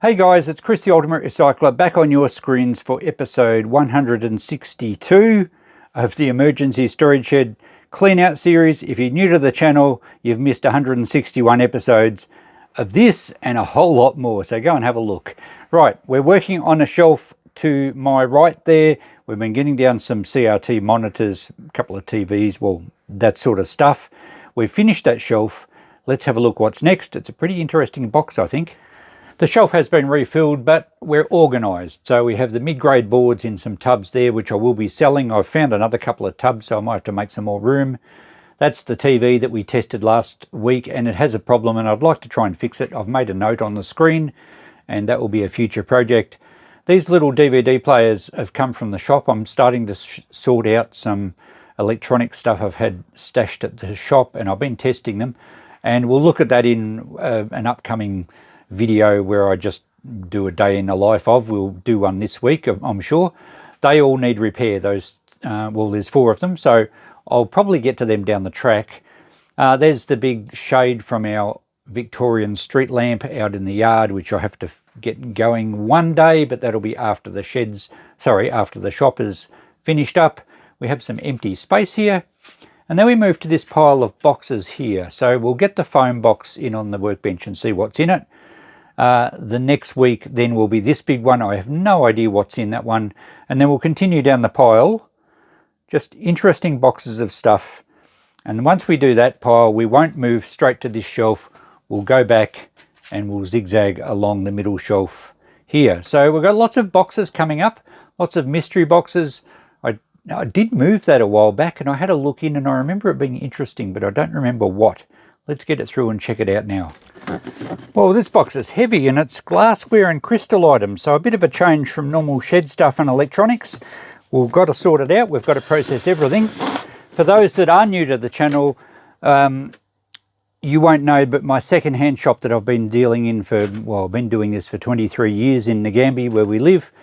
Hey guys, it's Chris the Ultimate Recycler back on your screens for episode 162 of the Emergency Storage Shed Clean Out series. If you're new to the channel, you've missed 161 episodes of this and a whole lot more, so go and have a look. Right, we're working on a shelf to my right there. We've been getting down some CRT monitors, a couple of TVs, well, that sort of stuff. We've finished that shelf. Let's have a look what's next. It's a pretty interesting box, I think. The shelf has been refilled, but we're organised. So we have the mid-grade boards in some tubs there, which I will be selling. I've found another couple of tubs, so I might have to make some more room. That's the TV that we tested last week, and it has a problem, and I'd like to try and fix it. I've made a note on the screen, and that will be a future project. These little DVD players have come from the shop. I'm starting to sort out some electronic stuff I've had stashed at the shop, and I've been testing them. And we'll look at that in an upcoming video where I just do a day in the life of. We'll do one this week, I'm sure. They all need repair, those well, there's 4 of them, so I'll probably get to them down the track. There's the big shade from our Victorian street lamp out in the yard, which I have to get going one day, but that'll be after the after the shop is finished up. We have some empty space here, and then we move to this pile of boxes here. So we'll get the foam box in on the workbench and see what's in it. The next week then will be this big one. I have no idea what's in that one. And then we'll continue down the pile. Just interesting boxes of stuff. And once we do that pile, we won't move straight to this shelf. We'll go back and we'll zigzag along the middle shelf here. So we've got lots of boxes coming up, lots of mystery boxes. I did move that a while back and I had a look in and I remember it being interesting, but I don't remember what. Let's get it through and check it out now. Well, this box is heavy and it's glassware and crystal items, so a bit of a change from normal shed stuff and electronics. We've got to sort it out. We've got to process everything. For those that are new to the channel, you won't know, but my second-hand shop that I've been dealing in for, well, I've been doing this for 23 years in Nagambie, where we live,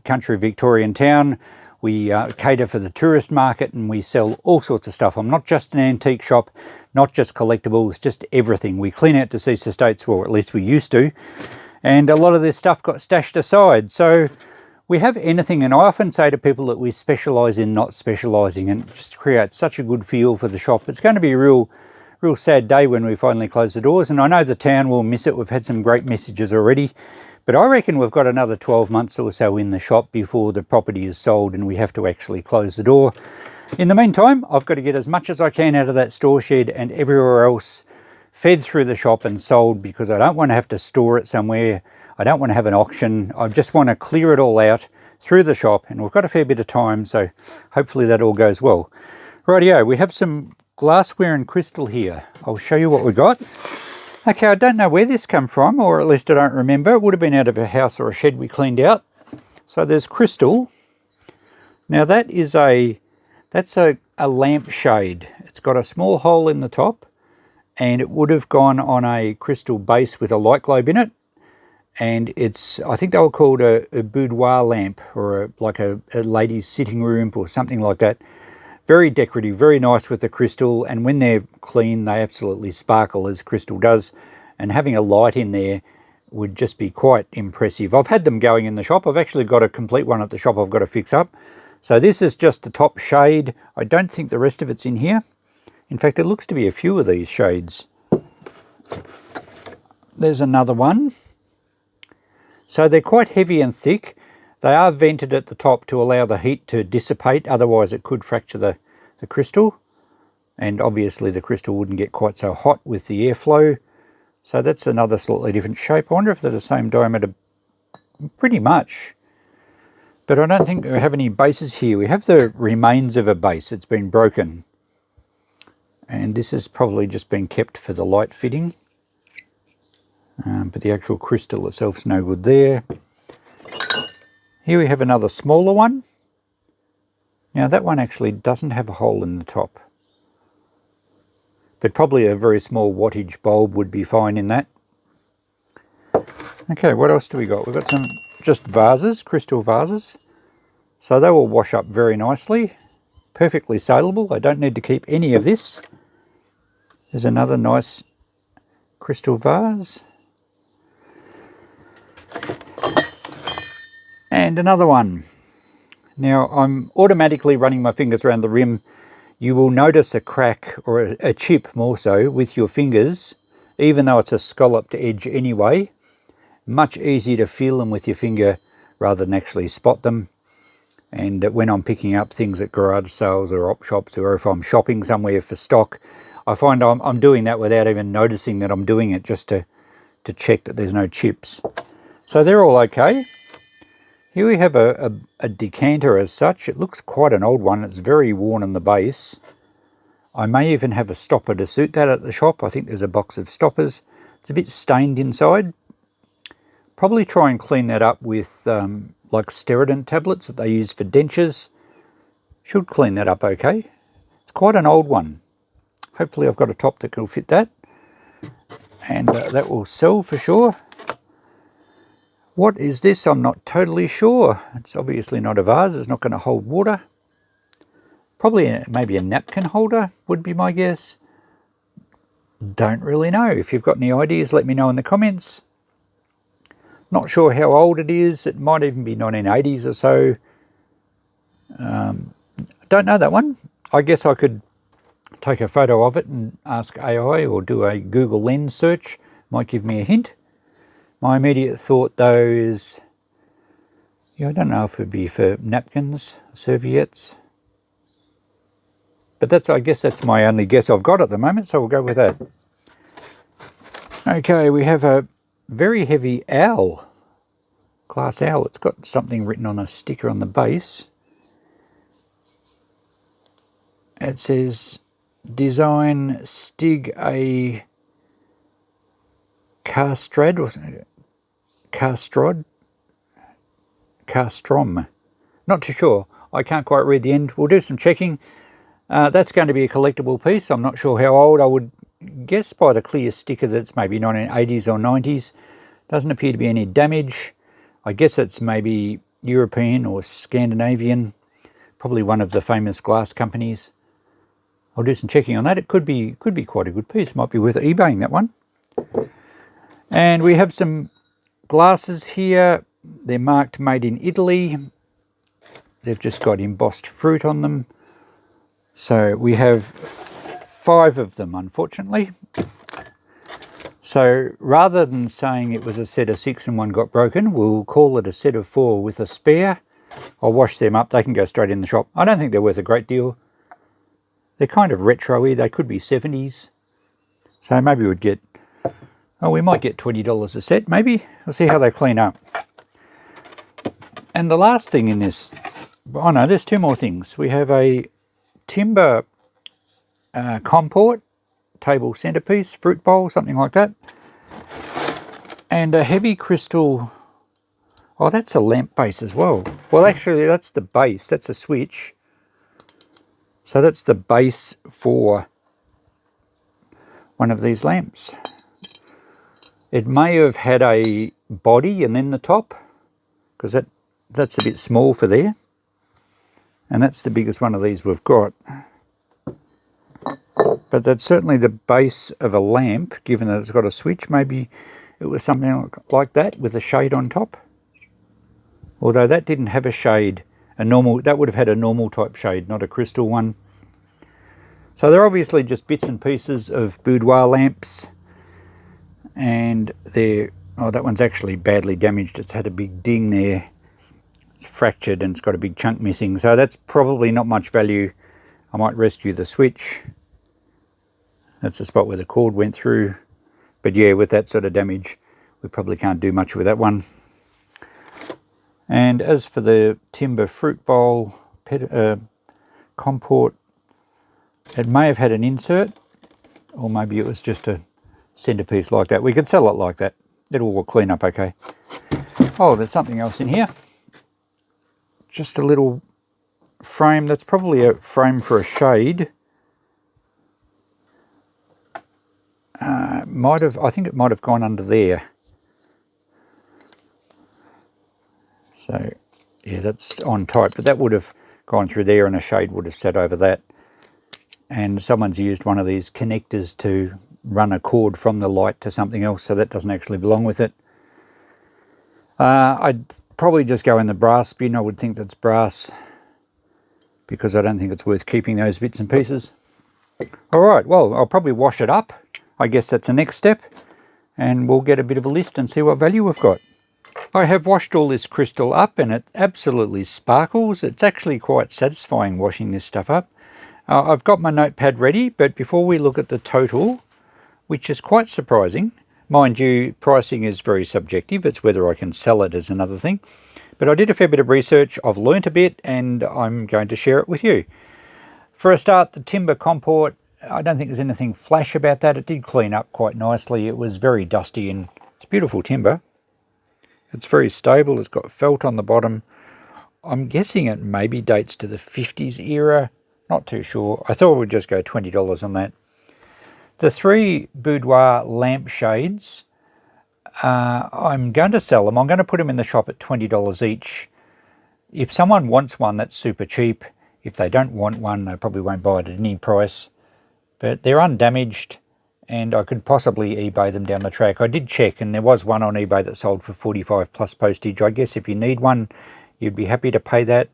country Victorian town. We cater for the tourist market and we sell all sorts of stuff. I'm not just an antique shop, not just collectibles, just everything. We clean out deceased estates, or at least we used to. And a lot of this stuff got stashed aside. So we have anything, and I often say to people that we specialise in not specialising, and just create such a good feel for the shop. It's going to be a real sad day when we finally close the doors, and I know the town will miss it. We've had some great messages already. But I reckon we've got another 12 months or so in the shop before the property is sold and we have to actually close the door. In the meantime, I've got to get as much as I can out of that store shed and everywhere else fed through the shop and sold, because I don't want to have to store it somewhere. I don't want to have an auction. I just want to clear it all out through the shop, and we've got a fair bit of time, so hopefully that all goes well. Rightio, we have some glassware and crystal here. I'll show you what we got. Okay, I don't know where this come from, or at least I don't remember. It would have been out of a house or a shed we cleaned out. So there's crystal. Now that's a lamp shade. It's got a small hole in the top, and it would have gone on a crystal base with a light globe in it. And it's, I think they were called a boudoir lamp, or like a lady's sitting room or something like that. Very decorative, very nice with the crystal, and when they're clean, they absolutely sparkle as crystal does. And having a light in there would just be quite impressive. I've had them going in the shop. I've actually got a complete one at the shop I've got to fix up. So this is just the top shade. I don't think the rest of it's in here. In fact, there looks to be a few of these shades. There's another one. So they're quite heavy and thick. They are vented at the top to allow the heat to dissipate, otherwise it could fracture the crystal. And obviously the crystal wouldn't get quite so hot with the airflow. So that's another slightly different shape. I wonder if they're the same diameter. Pretty much. But I don't think we have any bases here. We have the remains of a base. It's been broken. And this has probably just been kept for the light fitting. But the actual crystal itself's no good there. Here we have another smaller one. Now that one actually doesn't have a hole in the top, but probably a very small wattage bulb would be fine in that. Okay, what else do we got? We've got some just vases, crystal vases. So they will wash up very nicely, perfectly saleable. I don't need to keep any of this. There's another nice crystal vase. And another one. Now I'm automatically running my fingers around the rim. You will notice a crack, or a chip more so, with your fingers, even though it's a scalloped edge anyway. Much easier to feel them with your finger rather than actually spot them. And when I'm picking up things at garage sales or op shops, or if I'm shopping somewhere for stock, I find I'm doing that without even noticing that I'm doing it, just to check that there's no chips. So they're all okay. Here we have a decanter as such. It looks quite an old one. It's very worn on the base. I may even have a stopper to suit that at the shop. I think there's a box of stoppers. It's a bit stained inside. Probably try and clean that up with like Sterident tablets that they use for dentures. Should clean that up okay. It's quite an old one. Hopefully I've got a top that will fit that. And that will sell for sure. What is this? I'm not totally sure. It's obviously not a vase. It's not going to hold water. Probably maybe a napkin holder would be my guess. Don't really know. If you've got any ideas, let me know in the comments. Not sure how old it is. It might even be 1980s or so. Don't know that one. I guess I could take a photo of it and ask AI or do a Google Lens search. Might give me a hint. My immediate thought though is, yeah, I don't know if it would be for napkins, serviettes. But I guess that's my only guess I've got at the moment, so we'll go with that. Okay, we have a very heavy owl. Glass owl. It's got something written on a sticker on the base. It says, design Stig a Castrad, or Castrom. Not too sure. I can't quite read the end. We'll do some checking. That's going to be a collectible piece. I'm not sure how old. I would guess by the clear sticker that it's maybe 1980s or 90s. Doesn't appear to be any damage. I guess it's maybe European or Scandinavian. Probably one of the famous glass companies. I'll do some checking on that. It could be quite a good piece. Might be worth eBaying that one. And we have some glasses here. They're marked made in Italy. They've just got embossed fruit on them. So we have 5 of them, unfortunately. So rather than saying it was a set of 6 and one got broken, we'll call it a set of 4 with a spare. I'll wash them up. They can go straight in the shop. I don't think they're worth a great deal. They're kind of retro-y. They could be 70s. So maybe we'd get, we might get $20 a set, maybe. We'll see how they clean up. And the last thing in this, oh no, there's 2 more things. We have a timber comport, table centerpiece, fruit bowl, something like that. And a heavy crystal, oh, that's a lamp base as well. Well, actually, that's the base. That's a switch. So that's the base for one of these lamps. It may have had a body and then the top, because that's a bit small for there. And that's the biggest one of these we've got. But that's certainly the base of a lamp, given that it's got a switch. Maybe it was something like that with a shade on top. Although that didn't have a shade. That would have had a normal type shade, not a crystal one. So they're obviously just bits and pieces of boudoir lamps. And that one's actually badly damaged. It's had a big ding there. It's fractured and it's got a big chunk missing. So that's probably not much value. I might rescue the switch. That's the spot where the cord went through. But yeah, with that sort of damage, we probably can't do much with that one. And as for the timber fruit bowl comport, it may have had an insert, or maybe it was just a centerpiece like that. We could sell it like that. It'll all clean up okay. Oh, there's something else in here. Just a little frame. That's probably a frame for a shade. I think it might have gone under there. So yeah, that's on tight, but that would have gone through there and a shade would have sat over that. And someone's used one of these connectors to run a cord from the light to something else, so that doesn't actually belong with it. I'd probably just go in the brass bin. I would think that's brass, because I don't think it's worth keeping those bits and pieces. All right, well, I'll probably wash it up. I guess that's the next step, and we'll get a bit of a list and see what value we've got. I have washed all this crystal up, and it absolutely sparkles. It's actually quite satisfying washing this stuff up. I've got my notepad ready, but before we look at the total, which is quite surprising, mind you, pricing is very subjective. It's whether I can sell it as another thing. But I did a fair bit of research, I've learnt a bit, and I'm going to share it with you. For a start, the timber comport, I don't think there's anything flash about that. It did clean up quite nicely. It was very dusty, and it's beautiful timber. It's very stable. It's got felt on the bottom. I'm guessing it maybe dates to the 50s era. Not too sure. I thought we'd just go $20 on that. The 3 boudoir lampshades, I'm going to sell them. I'm going to put them in the shop at $20 each. If someone wants one, that's super cheap. If they don't want one, they probably won't buy it at any price. But they're undamaged, and I could possibly eBay them down the track. I did check, and there was one on eBay that sold for $45 plus postage. I guess if you need one, you'd be happy to pay that.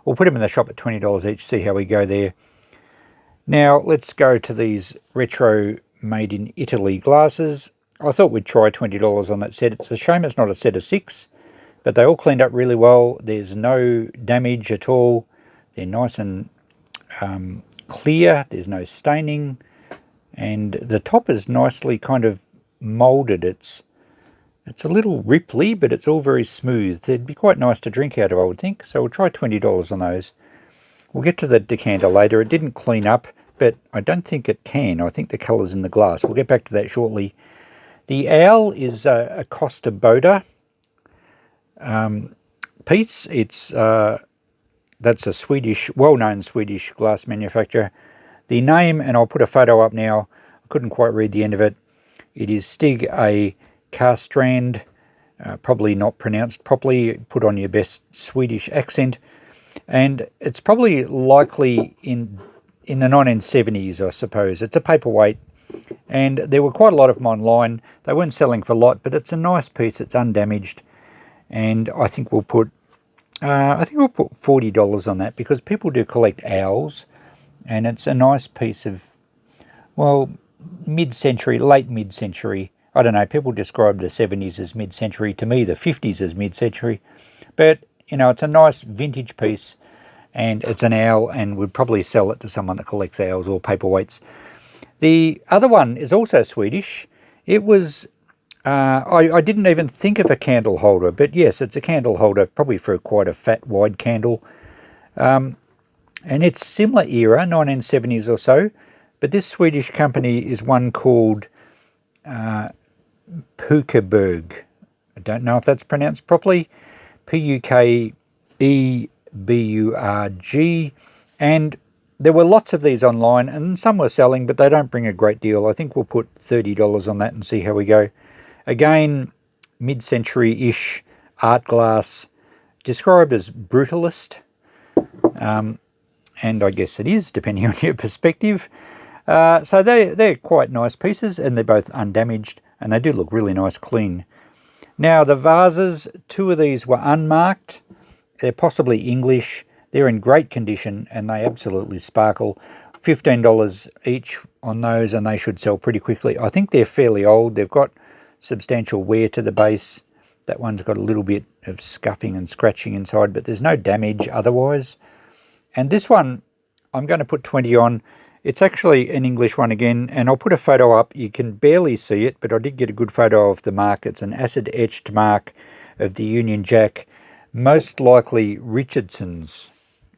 We'll put them in the shop at $20 each, see how we go there. Now, let's go to these retro made in Italy glasses. I thought we'd try $20 on that set. It's a shame it's not a set of 6, but they all cleaned up really well. There's no damage at all. They're nice and clear. There's no staining. And the top is nicely kind of molded. It's a little ripply, but it's all very smooth. They'd be quite nice to drink out of, I would think. So we'll try $20 on those. We'll get to the decanter later. It didn't clean up, but I don't think it can. I think the colour's in the glass. We'll get back to that shortly. The owl is a Costa Boda piece. That's a Swedish, well-known Swedish glass manufacturer. The name, and I'll put a photo up now. I couldn't quite read the end of it. It is Stig A. Karstrand, probably not pronounced properly. Put on your best Swedish accent. And it's probably likely in the 1970s, I suppose. It's a paperweight, and there were quite a lot of them online. They weren't selling for a lot, but it's a nice piece. It's undamaged, and I think we'll put $40 on that, because people do collect owls, and it's a nice piece of, well, mid-century, late mid-century. I don't know, people describe the 70s as mid-century. To me, the 50s as mid-century. But, you know, it's a nice vintage piece, and it's an owl, and we'd probably sell it to someone that collects owls or paperweights. The other one is also Swedish. It was, I didn't even think of a candle holder, but yes, it's a candle holder, probably for quite a fat, wide candle. And it's similar era, 1970s or so, but this Swedish company is one called Pukeberg. I don't know if that's pronounced properly. Pukeberg. And there were lots of these online, and some were selling, but they don't bring a great deal. I think we'll put $30 on that and see how we go. Again, mid-century-ish art glass, described as brutalist. And I guess it is, depending on your perspective. So they're quite nice pieces, and they're both undamaged, and they do look really nice clean. Now, the vases, 2 of these were unmarked. They're possibly English. They're in great condition, and they absolutely sparkle. $15 each on those, and they should sell pretty quickly. I think they're fairly old. They've got substantial wear to the base. That one's got a little bit of scuffing and scratching inside, but there's no damage otherwise. And this one, I'm going to put 20 on. It's actually an English one again, and I'll put a photo up. You can barely see it, but I did get a good photo of the mark. It's an acid-etched mark of the Union Jack, most likely Richardson's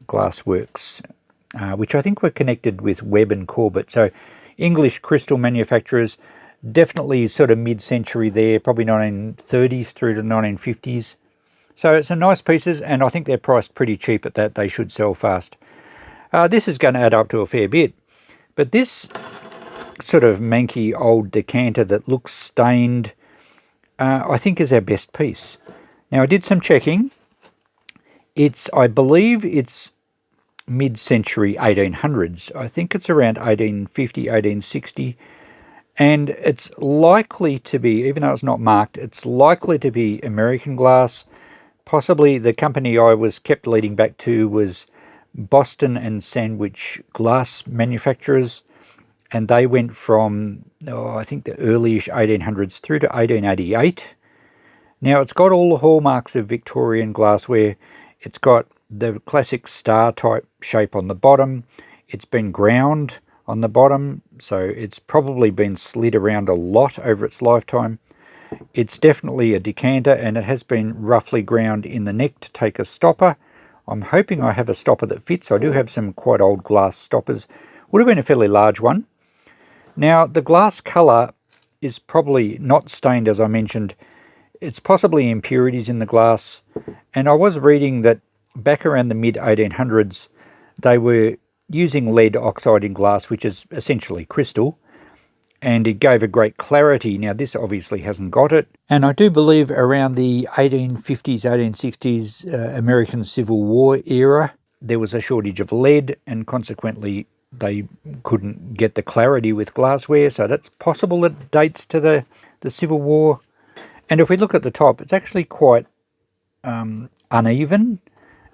Glassworks, which I think were connected with Webb and Corbett. So English crystal manufacturers, definitely sort of mid-century there, probably 1930s through to 1950s. So it's a nice pieces, and I think they're priced pretty cheap at that. They should sell fast. This is going to add up to a fair bit. But this sort of manky old decanter that looks stained, I think is our best piece. Now, I did some checking. I believe it's mid-century 1800s. I think it's around 1850, 1860. And it's likely to be, even though it's not marked, it's likely to be American glass, possibly the company I was kept leading back to was Boston and Sandwich glass manufacturers, and they went from, I think the early-ish 1800s through to 1888. Now, it's got all the hallmarks of Victorian glassware. It's got the classic star-type shape on the bottom. It's been ground on the bottom, so it's probably been slid around a lot over its lifetime. It's definitely a decanter, and it has been roughly ground in the neck to take a stopper. I'm hoping I have a stopper that fits. I do have some quite old glass stoppers. Would have been a fairly large one. Now, the glass colour is probably not stained, as I mentioned. It's possibly impurities in the glass, and I was reading that back around the mid-1800s they were using lead oxide in glass, which is essentially crystal, and it gave a great clarity. Now, this obviously hasn't got it, and I do believe around the 1850s, 1860s American Civil War era, there was a shortage of lead, and consequently they couldn't get the clarity with glassware, so that's possible that it dates to the Civil War. And if we look at the top, it's actually quite uneven,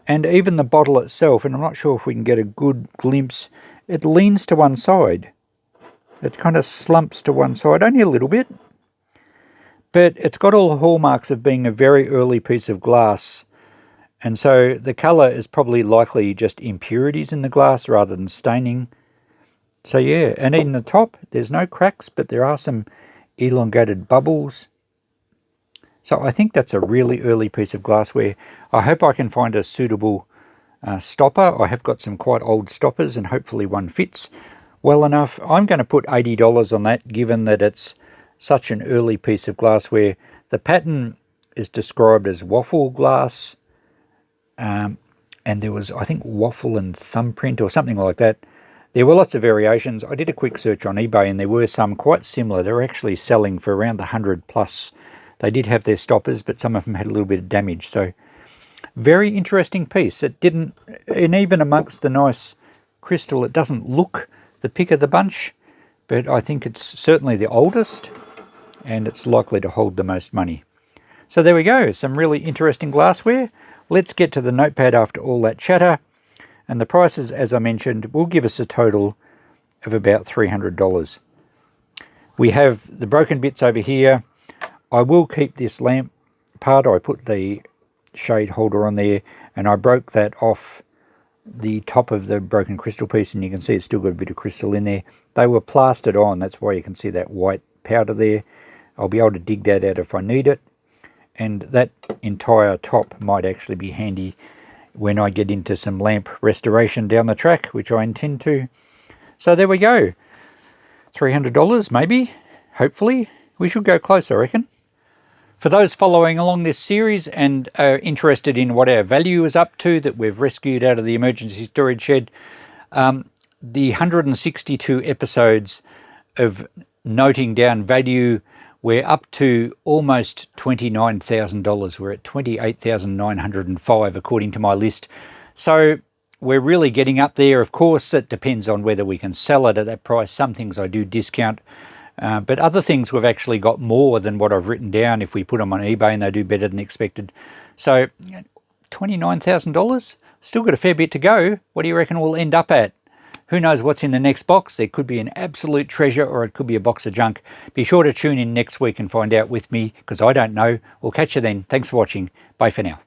and even the bottle itself, and I'm not sure if we can get a good glimpse, it leans to one side. It kind of slumps to one side, only a little bit. But it's got all the hallmarks of being a very early piece of glass, and so the colour is probably likely just impurities in the glass rather than staining. So yeah, and in the top, there's no cracks, but there are some elongated bubbles. So I think that's a really early piece of glassware. I hope I can find a suitable stopper. I have got some quite old stoppers, and hopefully one fits well enough. I'm going to put $80 on that, given that it's such an early piece of glassware. The pattern is described as waffle glass, and there was, I think, waffle and thumbprint or something like that. There were lots of variations. I did a quick search on eBay, and there were some quite similar. They were actually selling for around the 100 plus. They did have their stoppers, but some of them had a little bit of damage. So very interesting piece. It didn't, and even amongst the nice crystal, it doesn't look the pick of the bunch, but I think it's certainly the oldest, and it's likely to hold the most money. So there we go, some really interesting glassware. Let's get to the notepad after all that chatter. And the prices, as I mentioned, will give us a total of about $300. We have the broken bits over here. I will keep this lamp part. I put the shade holder on there, and I broke that off the top of the broken crystal piece, and you can see it's still got a bit of crystal in there. They were plastered on, that's why you can see that white powder there. I'll be able to dig that out if I need it, and that entire top might actually be handy when I get into some lamp restoration down the track, which I intend to. So there we go, $300 maybe, hopefully. We should go close, I reckon. For those following along this series and are interested in what our value is up to that we've rescued out of the emergency storage shed, the 162 episodes of noting down value, we're up to almost $29,000. We're at $28,905 according to my list. So we're really getting up there. Of course, it depends on whether we can sell it at that price. Some things I do discount. But other things we've actually got more than what I've written down if we put them on eBay, and they do better than expected. So $29,000, still got a fair bit to go. What do you reckon we'll end up at? Who knows what's in the next box? There could be an absolute treasure, or it could be a box of junk. Be sure to tune in next week and find out with me, because I don't know. We'll catch you then. Thanks for watching. Bye for now.